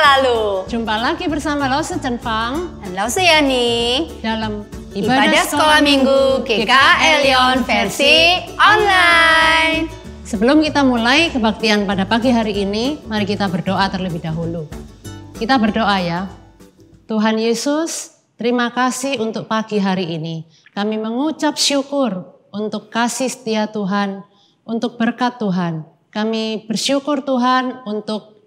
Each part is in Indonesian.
selalu. Jumpa lagi bersama Lause Chen Fang dan Lause Yani dalam Ibadah Sekolah Minggu GKA Lyon versi online. Sebelum kita mulai kebaktian pada pagi hari ini, mari kita berdoa terlebih dahulu. Kita berdoa ya. Tuhan Yesus, terima kasih untuk pagi hari ini. Kami mengucap syukur untuk kasih setia Tuhan, untuk berkat Tuhan. Kami bersyukur Tuhan untuk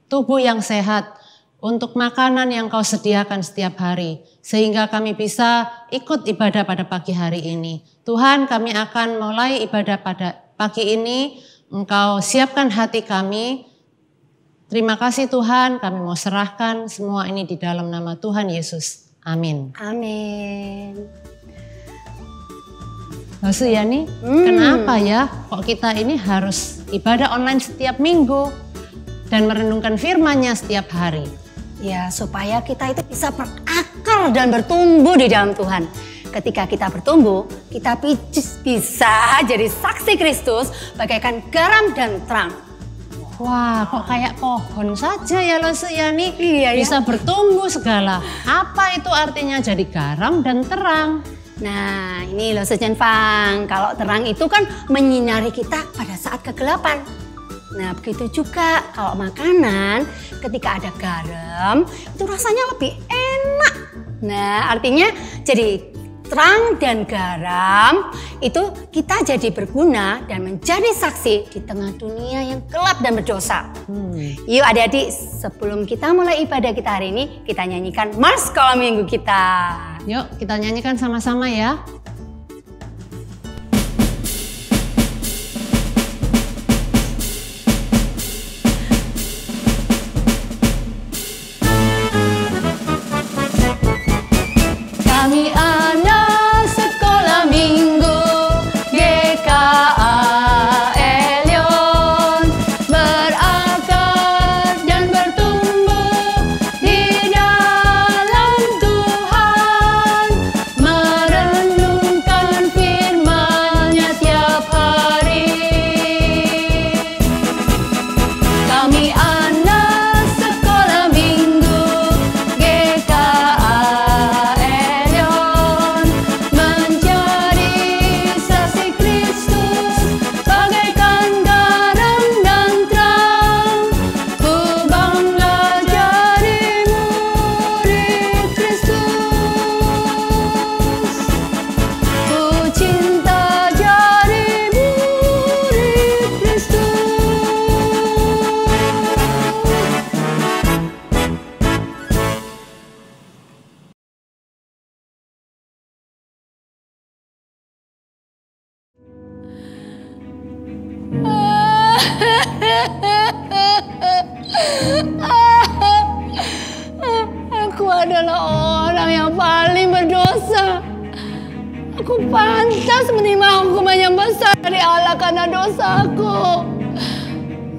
tubuh yang sehat, untuk makanan yang Kau sediakan setiap hari, sehingga kami bisa ikut ibadah pada pagi hari ini. Tuhan, kami akan mulai ibadah pada pagi ini, Engkau siapkan hati kami. Terima kasih Tuhan, kami mau serahkan semua ini di dalam nama Tuhan Yesus. Amin. Amin. Lause Yani, kenapa ya kok kita ini harus ibadah online setiap minggu dan merenungkan firman-Nya setiap hari? Ya, supaya kita itu bisa berakar dan bertumbuh di dalam Tuhan. Ketika kita bertumbuh, kita bisa jadi saksi Kristus bagaikan garam dan terang. Wah, kok kayak pohon saja ya Lause Yani? Iya ya. Bisa bertumbuh segala. Apa itu artinya jadi garam dan terang? Nah, ini Lause Chen Fang. Kalau terang itu kan menyinari kita pada saat kegelapan. Nah, begitu juga kalau makanan ketika ada garam itu rasanya lebih enak. Nah, artinya jadi terang dan garam itu kita jadi berguna dan menjadi saksi di tengah dunia yang gelap dan berdosa. Yuk adik-adik, sebelum kita mulai ibadah kita hari ini, kita nyanyikan Mars Sekolah Minggu kita. Yuk kita nyanyikan sama-sama ya. Kami anak sekolah minggu GKA Lyon, berakar dan bertumbuh di dalam Tuhan, merenungkan firman-Nya tiap hari. Kami anak sekolah minggu GKA Aku adalah orang yang paling berdosa. Aku pantas menerima hukuman yang besar dari Allah karena dosaku.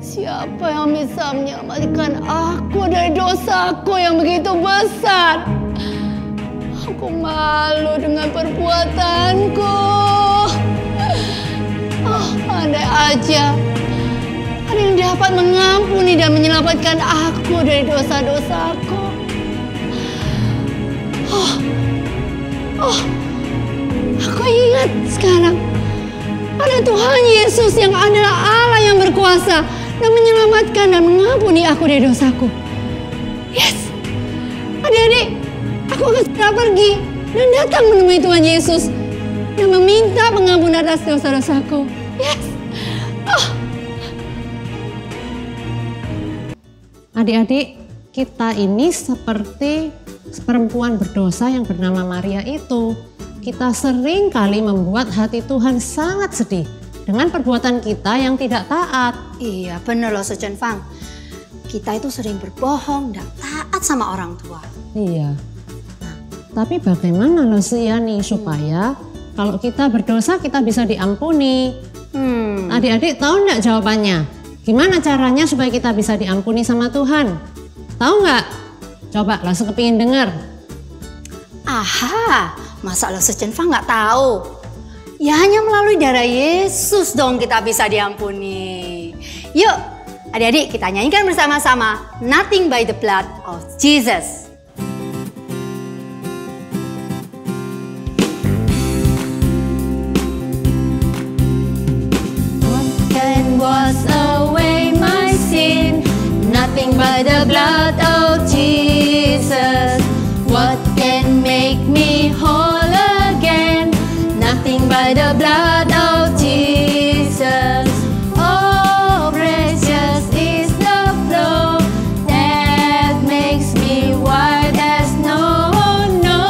Siapa yang bisa menyelamatkan aku dari dosaku yang begitu besar? Aku malu dengan perbuatanku. Andai aja ada yang dapat mengampuni dan menyelamatkan aku dari dosa-dosaku. Aku ingat sekarang ada Tuhan Yesus yang adalah Allah yang berkuasa dan menyelamatkan dan mengampuni aku dari dosaku. Yes, adik-adik, aku akan segera pergi dan datang menemui Tuhan Yesus dan meminta pengampunan atas dosa-dosaku. Yes. Adik-adik, kita ini seperti perempuan berdosa yang bernama Maria itu. Kita sering kali membuat hati Tuhan sangat sedih dengan perbuatan kita yang tidak taat. Iya, benar loh Chen Fang. Kita itu sering berbohong dan taat sama orang tua. Iya. Tapi bagaimana Lause Yani supaya kalau kita berdosa kita bisa diampuni? Adik-adik tahu nggak jawabannya? Gimana caranya supaya kita bisa diampuni sama Tuhan? Tahu nggak? Coba langsung kepingin dengar. Aha, masa Lause Chen Fang nggak tahu? Ya hanya melalui darah Yesus dong kita bisa diampuni. Yuk, Adik-adik, kita nyanyikan bersama-sama Nothing by the Blood of Jesus. What can wash away my sin? Nothing by the blood of Jesus. What can make me whole again? Nothing by the blood of Jesus. Oh, precious is the flow that makes me white as snow. No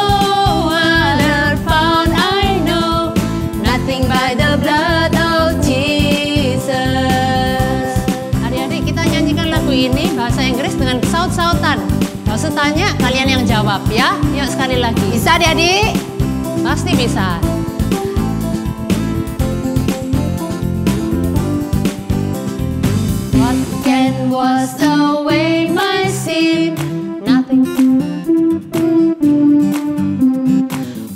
other found I know. Nothing by the blood of Jesus. Adik-adik, kita nyanyikan lagu ini bahasa Inggris dengan saut-sautan. Gak usah tanya, kalian yang jawab ya. Yuk sekali lagi. Bisa adik-adik? Pasti bisa. What can wash away my sin? Nothing.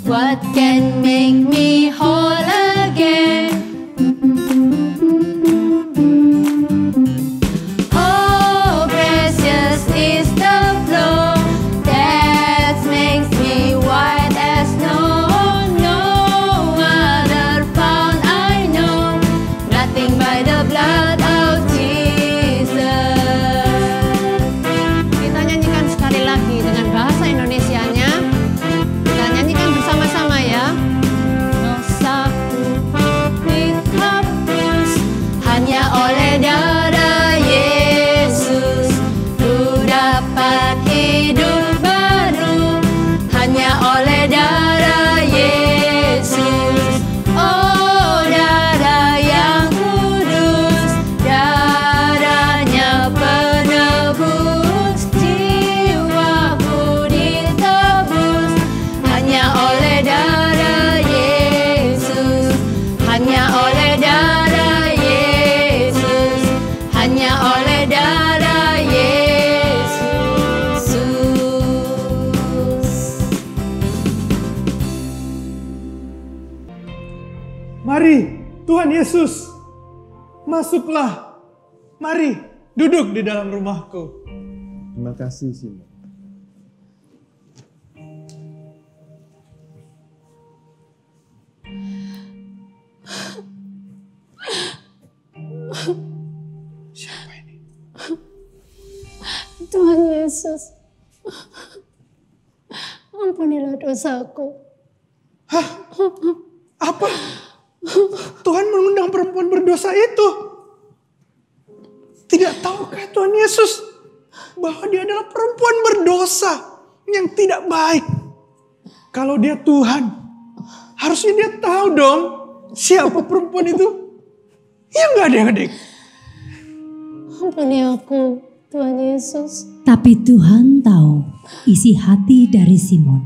What can make me whole again? Oh, precious is the flow that makes me white as snow. No other found I know. Nothing by the blood of Jesus. Kita nyanyikan sekali lagi dengan bahasa Indonesianya. Kita nyanyikan bersama-sama ya. Dosaku dihapus hanya oleh darah Yesus. Ku dapat hidup baru hanya oleh darah Yesus. Oh, darah yang kudus, darahnya penebus. Jiwaku ditebus hanya oleh darah Yesus. Hanya oleh darah Yesus. Hanya oleh darah Yesus. Mari, Tuhan Yesus, masuklah. Mari, duduk di dalam rumahku. Terima kasih, Simon. Siapa ini? Tuhan Yesus, ampunilah dosaku. Hah? Apa? Tuhan mengundang perempuan berdosa itu. Tidak tahukah Tuhan Yesus bahwa dia adalah perempuan berdosa yang tidak baik? Kalau dia Tuhan, harusnya dia tahu dong siapa perempuan itu. Ya enggak adik-adik? Ampuni aku, Tuhan Yesus. Tapi Tuhan tahu isi hati dari Simon.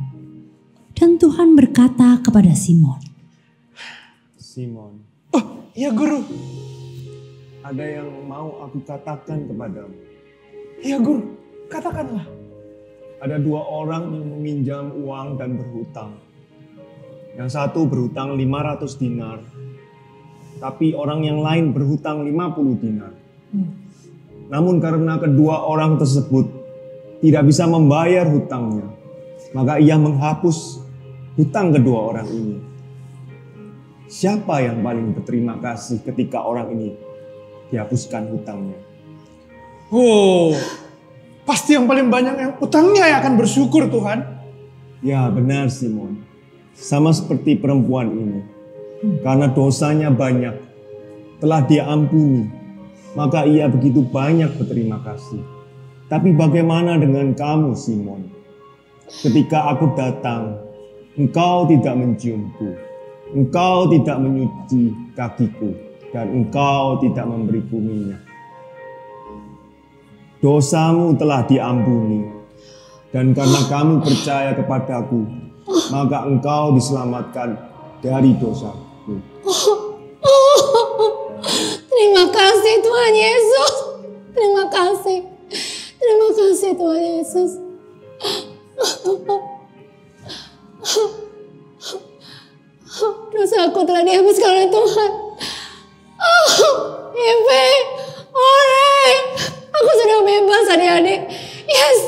Dan Tuhan berkata kepada Simon, Simon, Oh, ya guru. ada yang mau aku katakan kepadamu. Ya guru, katakanlah. Ada dua orang yang meminjam uang dan berhutang. Yang satu berhutang 500 dinar. Tapi orang yang lain berhutang 50 dinar. Namun karena kedua orang tersebut tidak bisa membayar hutangnya, maka ia menghapus hutang kedua orang ini. Siapa yang paling berterima kasih ketika orang ini dihapuskan hutangnya? Oh, pasti yang paling banyak yang utangnya yang akan bersyukur Tuhan. Ya benar Simon, sama seperti perempuan ini. Karena dosanya banyak, telah diampuni, maka ia begitu banyak berterima kasih. Tapi bagaimana dengan kamu Simon? Ketika aku datang, engkau tidak menciumku, engkau tidak menyuci kakiku, dan engkau tidak memberiku minyak. Dosamu telah diampuni, dan karena kamu percaya kepadaku, maka engkau diselamatkan dari dosaku. Terima kasih Tuhan Yesus. Terima kasih. Terima kasih Tuhan Yesus. Dosaku telah dihapuskan oleh Tuhan. Ibe, ore. Aku sudah bebas adik-adik. Yes.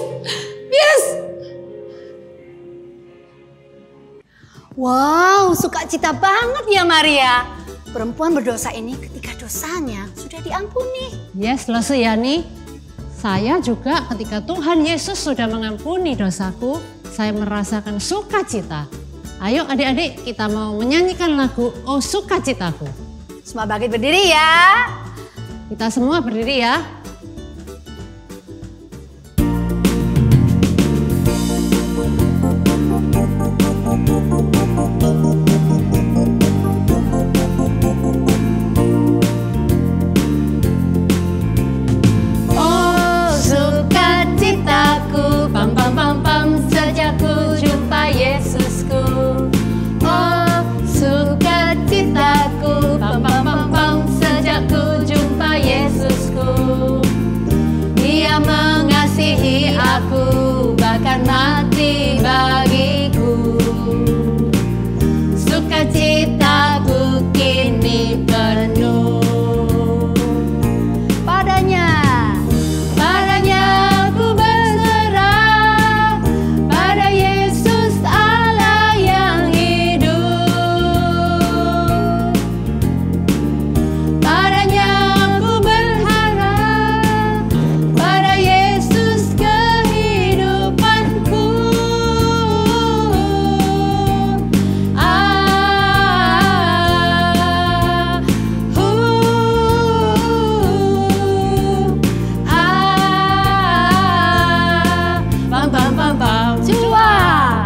Wow, sukacita banget ya Maria. Perempuan berdosa ini ketika dosanya sudah diampuni. Yes, Losiani. Saya juga ketika Tuhan Yesus sudah mengampuni dosaku, saya merasakan sukacita. Ayo adik-adik, kita mau menyanyikan lagu Oh Sukacitaku. Semua bangkit berdiri ya. Kita semua berdiri ya. Oh sukacitaku, pam pam pam pam, sejak ku jumpa Yesusku. Oh sukacitaku, pam pam pam pam, sejak ku jumpa Yesusku. Dia mengasihi aku, bahkan mati bagiku. Sukacitaku kini penuh. Padanya aku berserah, pada Yesus Allah yang hidup. Padanya aku berharap, pada Yesus kehidupanku. Pam pam pam pam, cua.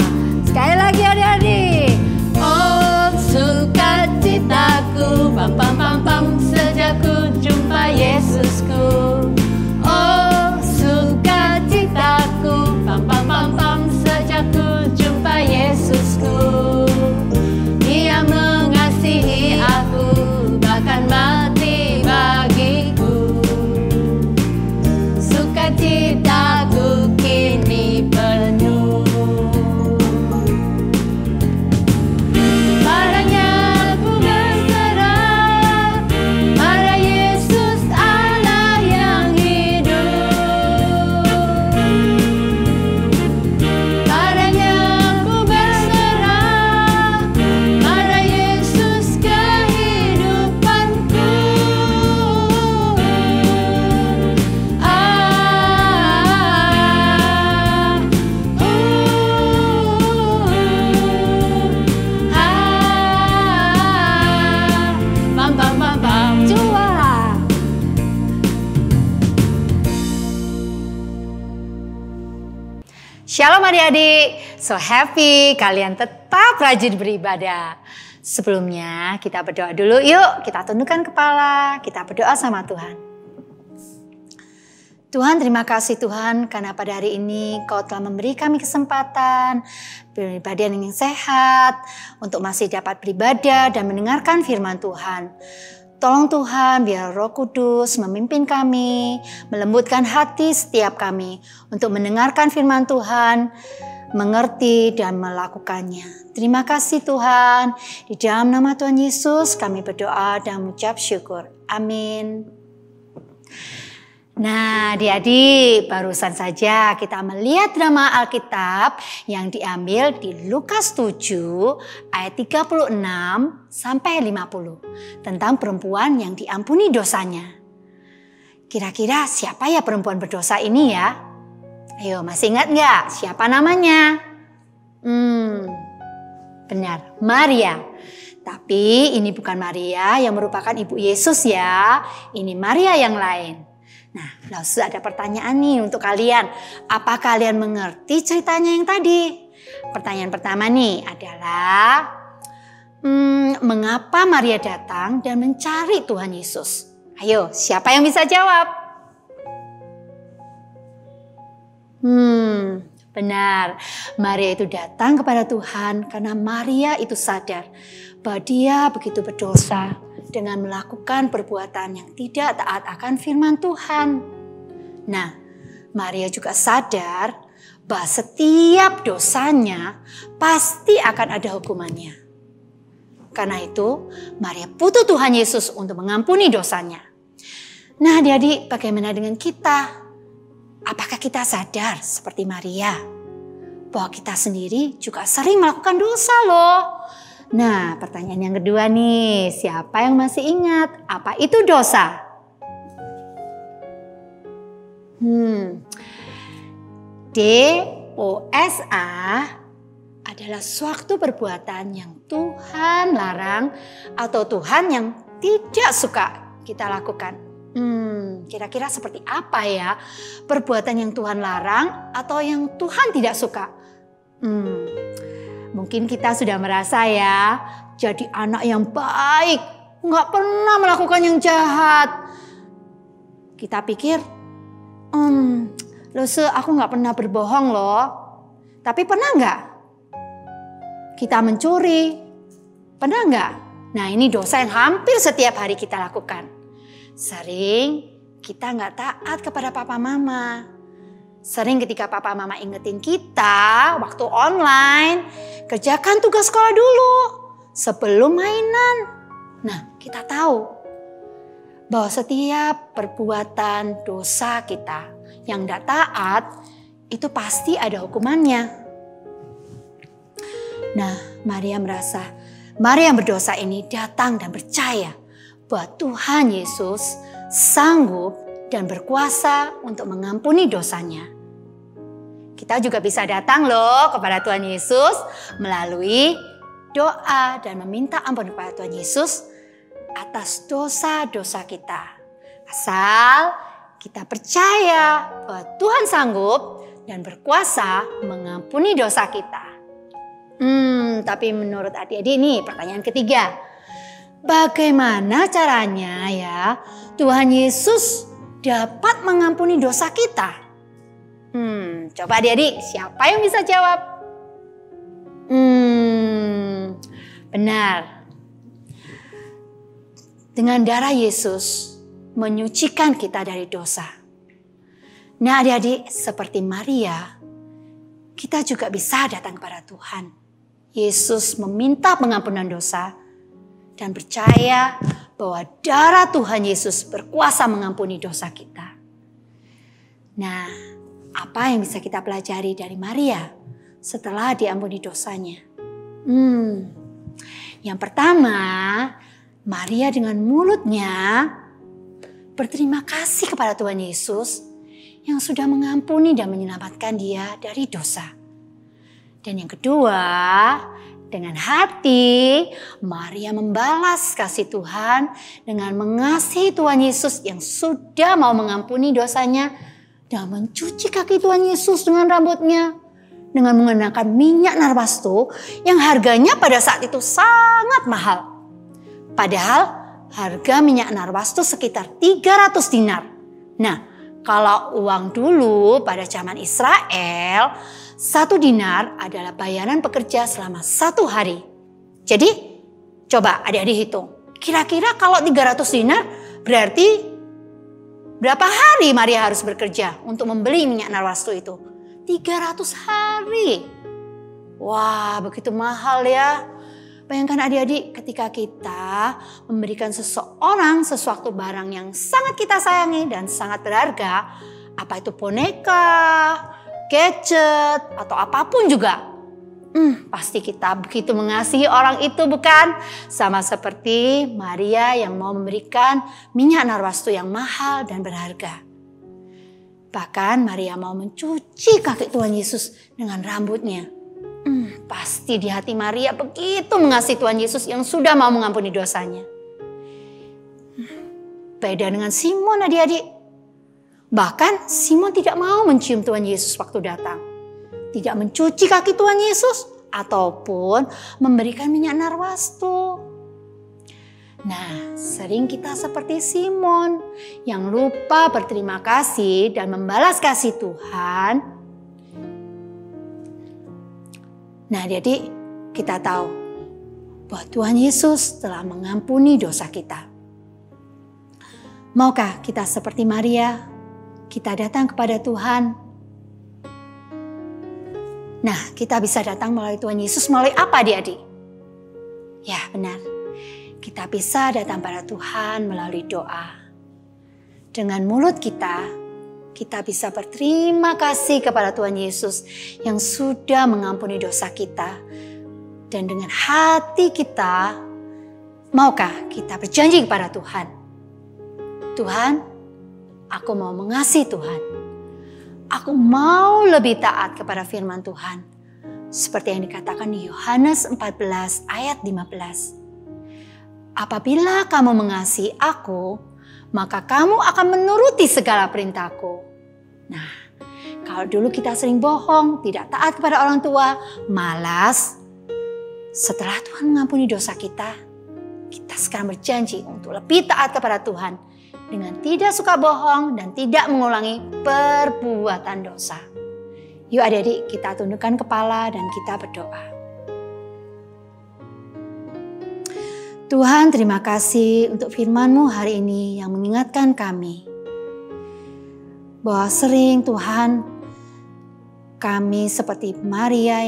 Sekali lagi adik-adik. Oh sukacitaku, pam pam pam pam, sejak ku jumpa Yesusku. Oh sukacitaku, pam pam pam pam, sejak ku jumpa Yesusku. Dia mengasihi aku, bahkan mati bagiku. Sukacitaku kini penuh. Padanya aku berserah, pada Yesus Allah yang hidup. Padanya aku berserah, pada Yesus kehidupanku. Pam pam pam pam, cua. Shalom adik-adik, so happy kalian tetap rajin beribadah. Sebelumnya kita berdoa dulu yuk, kita tundukkan kepala, kita berdoa sama Tuhan. Tuhan, terima kasih Tuhan karena pada hari ini Kau telah memberi kami kesempatan beribadah yang sehat untuk masih dapat beribadah dan mendengarkan firman Tuhan. Tolong Tuhan biar Roh Kudus memimpin kami, melembutkan hati setiap kami untuk mendengarkan firman Tuhan, mengerti dan melakukannya. Terima kasih Tuhan, di dalam nama Tuhan Yesus kami berdoa dan mengucap syukur. Amin. Nah adik-adik, barusan saja kita melihat drama Alkitab yang diambil di Lukas 7 ayat 36 sampai 50 tentang perempuan yang diampuni dosanya. Kira-kira siapa ya perempuan berdosa ini ya? Ayo, masih ingat nggak siapa namanya? Benar, Maria. Tapi ini bukan Maria yang merupakan ibu Yesus ya. Ini Maria yang lain. Nah, langsung ada pertanyaan nih untuk kalian. Apa kalian mengerti ceritanya yang tadi? Pertanyaan pertama nih adalah, mengapa Maria datang dan mencari Tuhan Yesus? Ayo, siapa yang bisa jawab? Benar, Maria itu datang kepada Tuhan karena Maria itu sadar bahwa dia begitu berdosa dengan melakukan perbuatan yang tidak taat akan firman Tuhan. Nah, Maria juga sadar bahwa setiap dosanya pasti akan ada hukumannya. Karena itu, Maria butuh Tuhan Yesus untuk mengampuni dosanya. Nah, adik-adik, bagaimana dengan kita? apakah kita sadar seperti Maria bahwa kita sendiri juga sering melakukan dosa loh? Nah, pertanyaan yang kedua nih, siapa yang masih ingat apa itu dosa? Dosa adalah suatu perbuatan yang Tuhan larang atau Tuhan yang tidak suka kita lakukan. Kira-kira seperti apa ya perbuatan yang Tuhan larang atau yang Tuhan tidak suka? Mungkin kita sudah merasa ya jadi anak yang baik, nggak pernah melakukan yang jahat. Kita pikir, aku nggak pernah berbohong loh. Tapi pernah nggak kita mencuri? Pernah nggak? Nah, ini dosa yang hampir setiap hari kita lakukan. Sering kita nggak taat kepada papa mama. Sering ketika papa mama ingetin kita waktu online, kerjakan tugas sekolah dulu sebelum mainan. Nah, kita tahu bahwa setiap perbuatan dosa kita yang tidak taat itu pasti ada hukumannya. Nah, Maria yang berdosa ini datang dan percaya bahwa Tuhan Yesus sanggup dan berkuasa untuk mengampuni dosanya. Kita juga bisa datang loh kepada Tuhan Yesus melalui doa dan meminta ampun kepada Tuhan Yesus atas dosa-dosa kita. Asal kita percaya bahwa Tuhan sanggup dan berkuasa mengampuni dosa kita. Tapi menurut adik-adik ini pertanyaan ketiga. Bagaimana caranya ya Tuhan Yesus dapat mengampuni dosa kita? Coba adik-adik, siapa yang bisa jawab? Benar. Dengan darah Yesus menyucikan kita dari dosa. Nah adik-adik, seperti Maria, kita juga bisa datang kepada Tuhan. Yesus meminta pengampunan dosa dan percaya bahwa darah Tuhan Yesus berkuasa mengampuni dosa kita. Nah, apa yang bisa kita pelajari dari Maria setelah diampuni dosanya? Yang pertama, Maria dengan mulutnya berterima kasih kepada Tuhan Yesus yang sudah mengampuni dan menyelamatkan dia dari dosa. Dan yang kedua, dengan hati Maria membalas kasih Tuhan dengan mengasihi Tuhan Yesus yang sudah mau mengampuni dosanya dan mencuci kaki Tuhan Yesus dengan rambutnya dengan menggunakan minyak narwastu yang harganya pada saat itu sangat mahal. Padahal harga minyak narwastu sekitar 300 dinar. Nah, kalau uang dulu pada zaman Israel, 1 dinar adalah bayaran pekerja selama 1 hari. Jadi, coba adik-adik hitung. Kira-kira kalau 300 dinar berarti berapa hari Maria harus bekerja untuk membeli minyak narwastu itu? 300 hari. Wah, begitu mahal ya. Bayangkan adik-adik ketika kita memberikan seseorang sesuatu barang yang sangat kita sayangi dan sangat berharga. Apa itu boneka, gadget, atau apapun juga. Pasti kita begitu mengasihi orang itu bukan? Sama seperti Maria yang mau memberikan minyak narwastu yang mahal dan berharga. Bahkan Maria mau mencuci kaki Tuhan Yesus dengan rambutnya. Pasti di hati Maria begitu mengasihi Tuhan Yesus yang sudah mau mengampuni dosanya. Beda dengan Simon adik-adik. Bahkan Simon tidak mau mencium Tuhan Yesus waktu datang. Tidak mencuci kaki Tuhan Yesus ataupun memberikan minyak narwastu. Nah, sering kita seperti Simon yang lupa berterima kasih dan membalas kasih Tuhan. Nah, jadi kita tahu bahwa Tuhan Yesus telah mengampuni dosa kita. Maukah kita seperti Maria? Kita datang kepada Tuhan. Nah, kita bisa datang melalui Tuhan Yesus melalui apa adik-adik? Ya, benar. Kita bisa datang pada Tuhan melalui doa. Dengan mulut kita, kita bisa berterima kasih kepada Tuhan Yesus yang sudah mengampuni dosa kita. Dan dengan hati kita, maukah kita berjanji kepada Tuhan? Tuhan, aku mau mengasihi Tuhan. Aku mau lebih taat kepada firman Tuhan. Seperti yang dikatakan di Yohanes 14 ayat 15. Apabila kamu mengasihi aku, maka kamu akan menuruti segala perintahku. Nah, kalau dulu kita sering bohong, tidak taat kepada orang tua, malas, setelah Tuhan mengampuni dosa kita sekarang berjanji untuk lebih taat kepada Tuhan dengan tidak suka bohong dan tidak mengulangi perbuatan dosa. Yuk adik-adik, kita tundukkan kepala dan kita berdoa. Tuhan, terima kasih untuk firman-Mu hari ini yang mengingatkan kami bahwa sering Tuhan kami seperti Maria,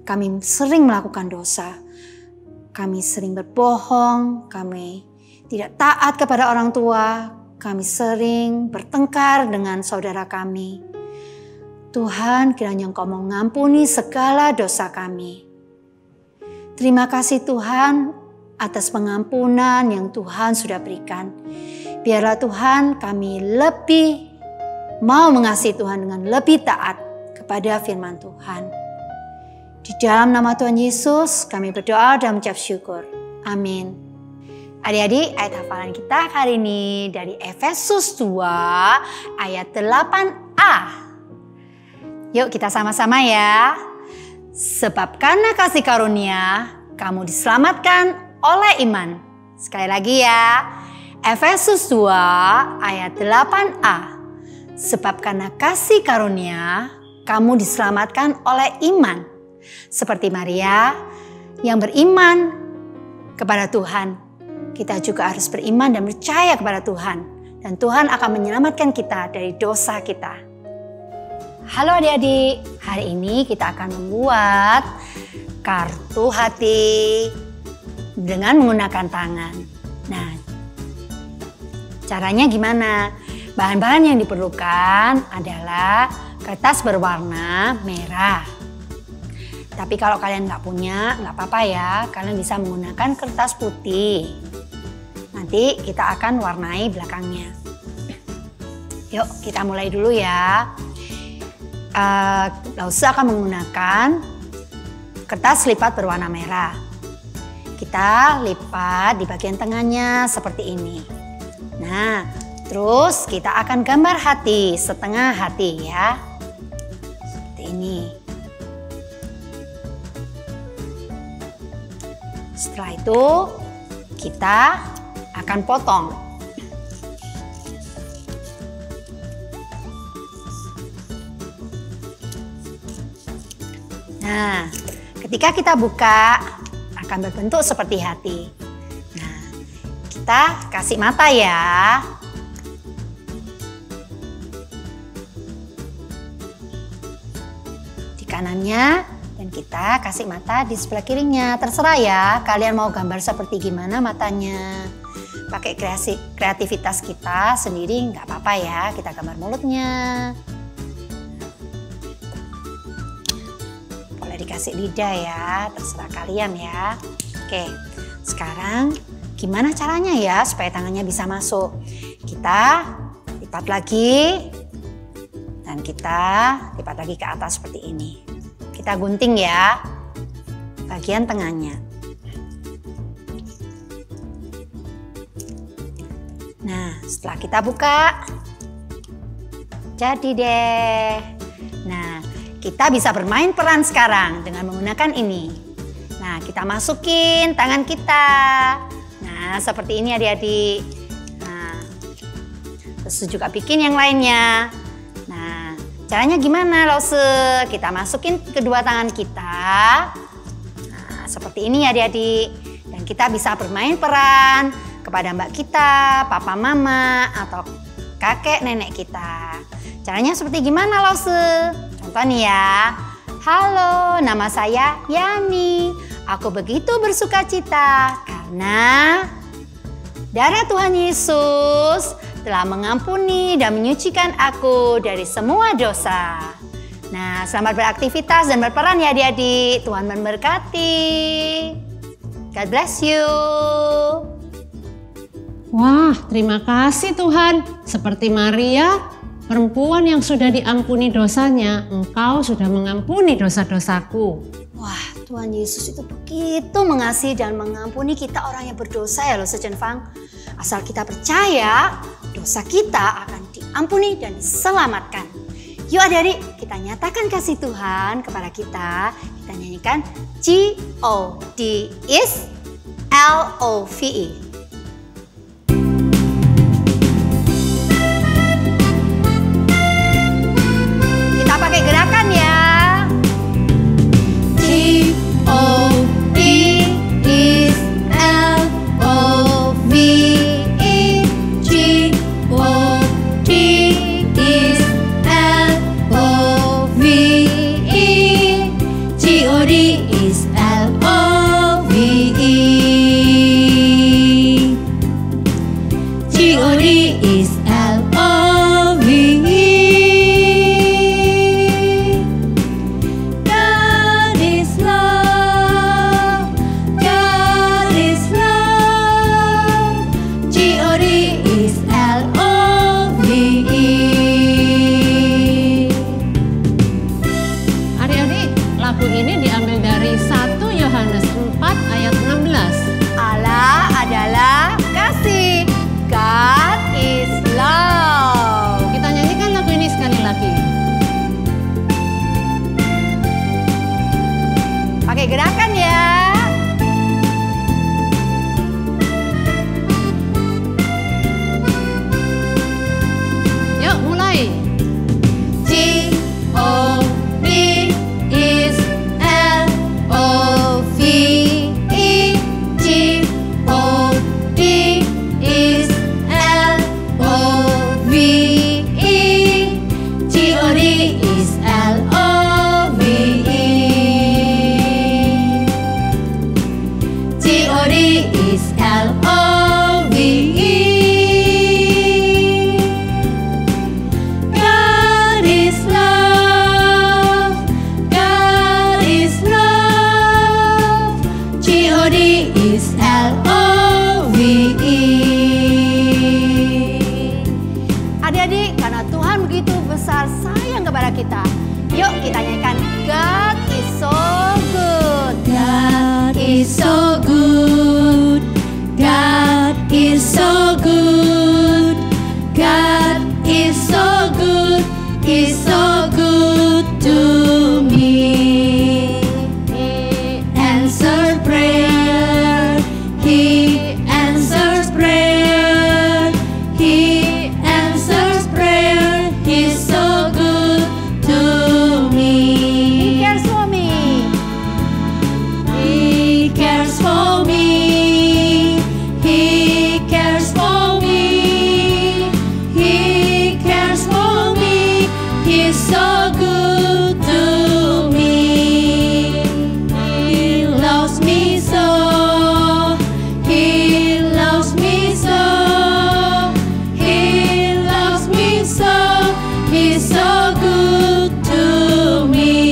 kami sering melakukan dosa. Kami sering berbohong, kami tidak taat kepada orang tua, kami sering bertengkar dengan saudara kami. Tuhan, kiranya Engkau mengampuni segala dosa kami. Terima kasih Tuhan atas pengampunan yang Tuhan sudah berikan. Biarlah Tuhan kami lebih mau mengasihi Tuhan dengan lebih taat kepada firman Tuhan. Di dalam nama Tuhan Yesus kami berdoa dan mengucap syukur. Amin. Adik-adik, ayat hafalan kita hari ini dari Efesus 2 ayat 8a. Yuk kita sama-sama ya. Sebab karena kasih karunia kamu diselamatkan oleh iman. Sekali lagi ya. Efesus 2 ayat 8a. Sebab karena kasih karunia kamu diselamatkan oleh iman. Seperti Maria yang beriman kepada Tuhan. Kita juga harus beriman dan percaya kepada Tuhan. Dan Tuhan akan menyelamatkan kita dari dosa kita. Halo adik-adik, hari ini kita akan membuat kartu hati dengan menggunakan tangan. Nah, caranya gimana? Bahan-bahan yang diperlukan adalah kertas berwarna merah. Tapi kalau kalian nggak punya, nggak apa-apa ya. Kalian bisa menggunakan kertas putih. Nanti kita akan warnai belakangnya. Yuk kita mulai dulu ya. Lausa akan menggunakan kertas lipat berwarna merah. Kita lipat di bagian tengahnya seperti ini. Nah, terus kita akan gambar hati, setengah hati ya. Seperti ini. Setelah itu kita akan potong. Nah, ketika kita buka akan berbentuk seperti hati. Nah, kita kasih mata ya. Di kanannya dan kita kasih mata di sebelah kirinya. Terserah ya, kalian mau gambar seperti gimana matanya. Pakai kreativitas kita sendiri nggak apa-apa ya. Kita gambar mulutnya. Dikasih lidah ya, terserah kalian ya. Oke, sekarang gimana caranya ya supaya tangannya bisa masuk? Kita lipat lagi dan kita lipat lagi ke atas seperti ini. Kita gunting ya bagian tengahnya. Nah, setelah kita buka, jadi deh. Nah, kita bisa bermain peran sekarang dengan menggunakan ini. Nah, kita masukin tangan kita. Nah, seperti ini adik-adik. Nah, terus juga bikin yang lainnya. Nah, caranya gimana, Lause? Kita masukin kedua tangan kita. Nah, seperti ini adik-adik. Dan kita bisa bermain peran kepada mbak kita, papa mama, atau kakek nenek kita. Caranya seperti gimana, Lause? Contoh nih ya, halo, nama saya Yani. Aku begitu bersuka cita karena darah Tuhan Yesus telah mengampuni dan menyucikan aku dari semua dosa. Nah, selamat beraktivitas dan berperan ya adik-adik. Tuhan memberkati. God bless you. Wah, terima kasih Tuhan. Seperti Maria, perempuan yang sudah diampuni dosanya, Engkau sudah mengampuni dosa-dosaku. Wah, Tuhan Yesus itu begitu mengasihi dan mengampuni kita orang yang berdosa ya loh Sejen Fang. Asal kita percaya, dosa kita akan diampuni dan diselamatkan. Yuk adik-adik, kita nyatakan kasih Tuhan kepada kita. Kita nyanyikan G-O-D-S-L-O-V-E. Kita pakai gerakan ya. G-O-D-S-L-O-V-E. Lagu ini diambil dari 1 Yohanes 4 ayat 16. Allah adalah kasih. God is love. Kita nyanyikan lagu ini sekali lagi. Pakai gerakan ya. Yuk mulai. Adik-adik, karena Tuhan begitu besar sayang kepada kita, yuk kita nyanyikan God is so good. God is so good. God is so good. God is so good. He's so good to me. He answers prayer. He answers prayer. He answers prayer. He's so good to me. He cares for me. He cares for me. He cares for me. He cares for me. He's so good to me. He loves me so. He loves me so. He loves me so. He's so good to me.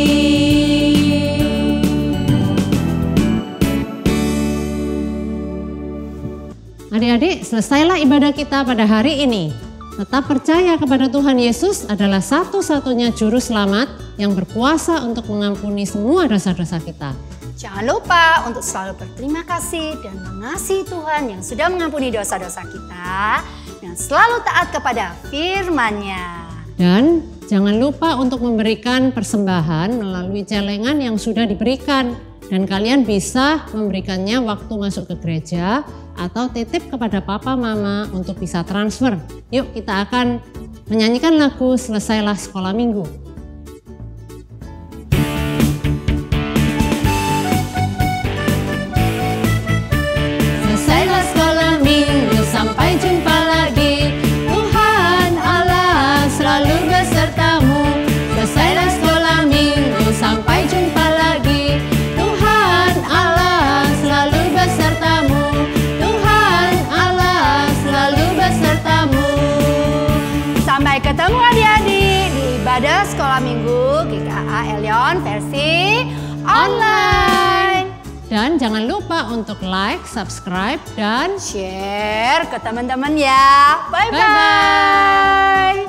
Adik-adik, selesailah ibadah kita pada hari ini. Tetap percaya kepada Tuhan Yesus adalah satu-satunya juru selamat yang berkuasa untuk mengampuni semua dosa-dosa kita. Jangan lupa untuk selalu berterima kasih dan mengasihi Tuhan yang sudah mengampuni dosa-dosa kita dan selalu taat kepada firman-Nya. Dan jangan lupa untuk memberikan persembahan melalui celengan yang sudah diberikan. Dan kalian bisa memberikannya waktu masuk ke gereja atau titip kepada papa mama untuk bisa transfer. Yuk kita akan menyanyikan lagu Selesailah Sekolah Minggu. Selesailah sekolah minggu, sampai jumpa lagi. Tuhan Allah selalu besertamu. Selesailah sekolah minggu, sampai jumpa lagi. Tuhan Allah selalu besertamu. Tuhan Allah selalu besertamu. Minggu GKA Elion versi online. Dan jangan lupa untuk like, subscribe, dan Share ke teman-teman ya. Bye-bye.